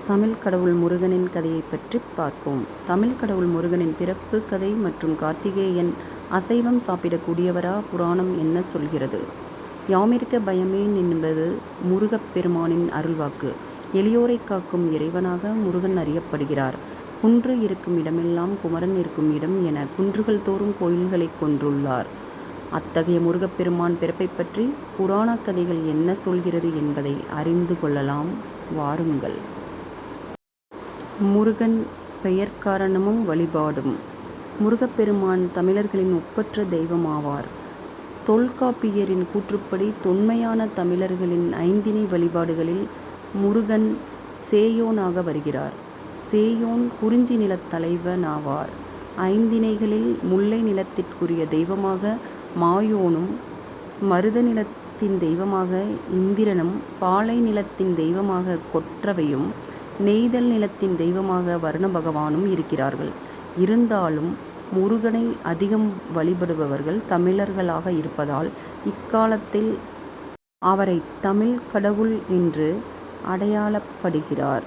தமிழ் கடவுள் முருகனின் கதையை பற்றி பார்ப்போம். தமிழ் கடவுள் முருகனின் பிறப்பு கதை மற்றும் கார்த்திகேயன் அசைவம் சாப்பிடக்கூடியவரா? புராணம் என்ன சொல்கிறது? யாமிருக்க பயமேன் என்பது முருகப்பெருமானின் அருள்வாக்கு. எளியோரை காக்கும் இறைவனாக முருகன் அறியப்படுகிறார். குன்று இருக்கும் இடமெல்லாம் குமரன் இருக்கும் இடம் என குன்றுகள் தோறும் கோயில்களை கொண்டுள்ளார். அத்தகைய முருகப்பெருமான் பிறப்பை பற்றி புராண கதைகள் என்ன சொல்கிறது என்பதை அறிந்து கொள்ளலாம். வாருங்கள். முருகன் பெயர் காரணமும் வழிபாடும். முருகப்பெருமான் தமிழர்களின் ஒப்பற்ற தெய்வமாவார். தொல்காப்பியரின் கூற்றுப்படி தொன்மையான தமிழர்களின் ஐந்திணை வழிபாடுகளில் முருகன் சேயோனாக வருகிறார். சேயோன் குறிஞ்சி நிலத் தலைவனாவார். ஐந்திணைகளில் முல்லை நிலத்திற்குரிய தெய்வமாக மாயோனும், மருத நிலத்தின் தெய்வமாக இந்திரனும், பாலை நிலத்தின் தெய்வமாக கொற்றவையும், நெய்தல் நிலத்தின் தெய்வமாக வருண பகவானும் இருக்கிறார்கள். இருந்தாலும் முருகனை அதிகம் வழிபடுபவர்கள் தமிழர்களாக இருப்பதால் இக்காலத்தில் அவரை தமிழ் கடவுள் என்று அடையாளப்படுகிறார்.